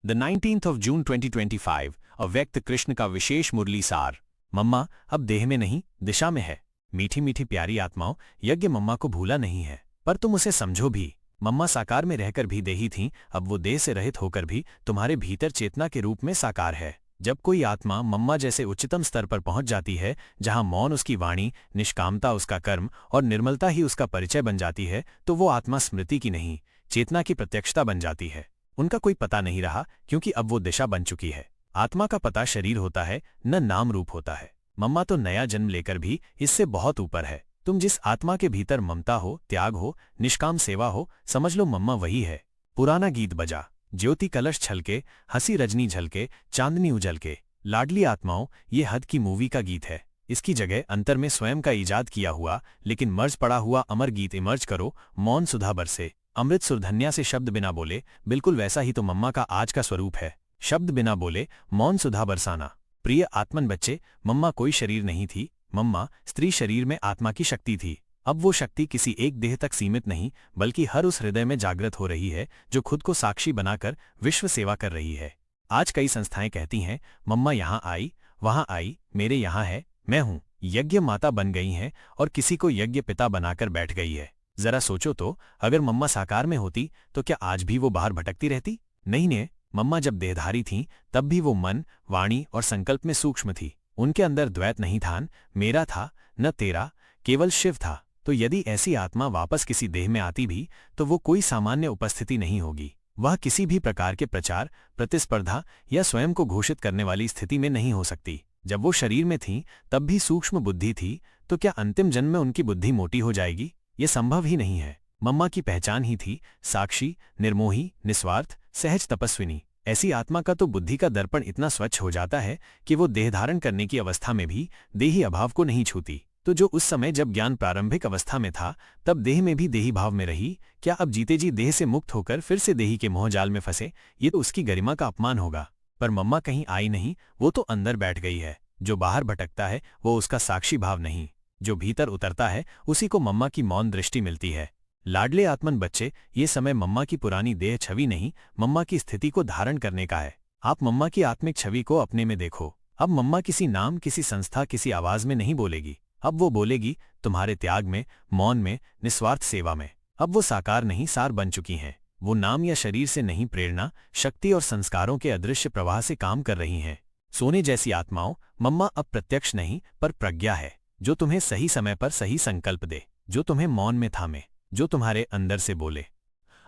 The 19th of June 2025 अव्यक्त कृष्ण का विशेष मुरली सार। मम्मा अब देह में नहीं दिशा में है। मीठी मीठी प्यारी आत्माओं, यज्ञ मम्मा को भूला नहीं है, पर तुम उसे समझो भी। मम्मा साकार में रहकर भी देही थीं, अब वो देह से रहित होकर भी तुम्हारे भीतर चेतना के रूप में साकार है। जब कोई आत्मा मम्मा जैसे उच्चतम स्तर पर पहुंच जाती है, जहां मौन उसकी वाणी, निष्कामता उसका कर्म और निर्मलता ही उसका परिचय बन जाती है, तो वो आत्मा स्मृति की नहीं, चेतना की प्रत्यक्षता बन जाती है। उनका कोई पता नहीं रहा, क्योंकि अब वो दिशा बन चुकी है। आत्मा का पता शरीर होता है, न नाम रूप होता है। मम्मा तो नया जन्म लेकर भी इससे बहुत ऊपर है। तुम जिस आत्मा के भीतर ममता हो, त्याग हो, निष्काम सेवा हो, समझ लो मम्मा वही है। पुराना गीत बजा, ज्योति कलश छलके, हंसी रजनी झलके, चांदनी उजल के। लाडली आत्माओं, ये हद की मूवी का गीत है। इसकी जगह अंतर में स्वयं का इजाद किया हुआ लेकिन मर्ज पड़ा हुआ अमर गीत इमर्ज करो। मौन सुधा बरसे, अमृत सुरधन्या से शब्द बिना बोले, बिल्कुल वैसा ही तो मम्मा का आज का स्वरूप है। शब्द बिना बोले, मौन सुधा बरसाना। प्रिय आत्मन बच्चे, मम्मा कोई शरीर नहीं थी। मम्मा स्त्री शरीर में आत्मा की शक्ति थी। अब वो शक्ति किसी एक देह तक सीमित नहीं, बल्कि हर उस हृदय में जागृत हो रही है जो खुद को साक्षी बनाकर विश्व सेवा कर रही है। आज कई संस्थाएं कहती हैं, मम्मा यहाँ आई, वहां आई, मेरे यहाँ है, मैं हूं। यज्ञ माता बन गई हैं और किसी को यज्ञ पिता बनाकर बैठ गई है। जरा सोचो तो, अगर मम्मा साकार में होती तो क्या आज भी वो बाहर भटकती रहती? नहीं ने। मम्मा जब देहधारी थीं, तब भी वो मन, वाणी और संकल्प में सूक्ष्म थी। उनके अंदर द्वैत नहीं था, मेरा था न तेरा, केवल शिव था। तो यदि ऐसी आत्मा वापस किसी देह में आती भी, तो वो कोई सामान्य उपस्थिति नहीं होगी। वह किसी भी प्रकार के प्रचार, प्रतिस्पर्धा या स्वयं को घोषित करने वाली स्थिति में नहीं हो सकती। जब वो शरीर में थी, तब भी सूक्ष्म बुद्धि थी, तो क्या अंतिम जन्म में उनकी बुद्धि मोटी हो जाएगी? ये संभव ही नहीं है। मम्मा की पहचान ही थी साक्षी, निर्मोही, निस्वार्थ, सहज तपस्विनी। ऐसी आत्मा का तो बुद्धि का दर्पण इतना स्वच्छ हो जाता है कि वो देह धारण करने की अवस्था में भी देही अभाव को नहीं छूती। तो जो उस समय जब ज्ञान प्रारंभिक अवस्था में था, तब देह में भी देही भाव में रही, क्या अब जीते जी देह से मुक्त होकर फिर से देही के मोहजाल में फंसे? ये तो उसकी गरिमा का अपमान होगा। पर मम्मा कहीं आई नहीं, वो तो अंदर बैठ गई है। जो बाहर भटकता है वो उसका साक्षी भाव नहीं, जो भीतर उतरता है उसी को मम्मा की मौन दृष्टि मिलती है। लाडले आत्मन बच्चे, ये समय मम्मा की पुरानी देह छवि नहीं, मम्मा की स्थिति को धारण करने का है। आप मम्मा की आत्मिक छवि को अपने में देखो। अब मम्मा किसी नाम, किसी संस्था, किसी आवाज में नहीं बोलेगी। अब वो बोलेगी तुम्हारे त्याग में, मौन में, निस्वार्थ सेवा में। अब वो साकार नहीं, सार बन चुकी हैं। वो नाम या शरीर से नहीं, प्रेरणा, शक्ति और संस्कारों के अदृश्य प्रवाह से काम कर रही हैं। सोने जैसी आत्माओं, मम्मा अब प्रत्यक्ष नहीं पर प्रज्ञा है, जो तुम्हें सही समय पर सही संकल्प दे, जो तुम्हें मौन में थामे, जो तुम्हारे अंदर से बोले।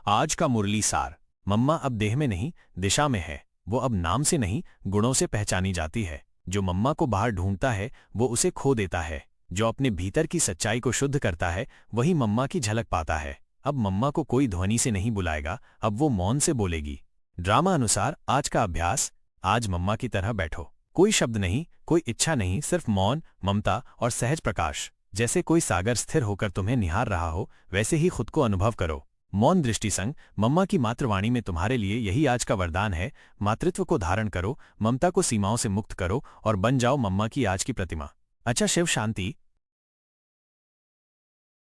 आज का मुरली सार। मम्मा अब देह में नहीं, दिशा में है। वो अब नाम से नहीं, गुणों से पहचानी जाती है। जो मम्मा को बाहर ढूंढता है, वो उसे खो देता है। जो अपने भीतर की सच्चाई को शुद्ध करता है, वही मम्मा की झलक पाता है। अब मम्मा को कोई ध्वनि से नहीं बुलाएगा, अब वो मौन से बोलेगी। ड्रामा अनुसार आज का अभ्यास। आज मम्मा की तरह बैठो। कोई शब्द नहीं, कोई इच्छा नहीं, सिर्फ मौन, ममता और सहज प्रकाश। जैसे कोई सागर स्थिर होकर तुम्हें निहार रहा हो, वैसे ही खुद को अनुभव करो। मौन दृष्टि संग मम्मा की मातृवाणी में तुम्हारे लिए यही आज का वरदान है। मातृत्व को धारण करो, ममता को सीमाओं से मुक्त करो और बन जाओ मम्मा की आज की प्रतिमा। अच्छा शिव शांति।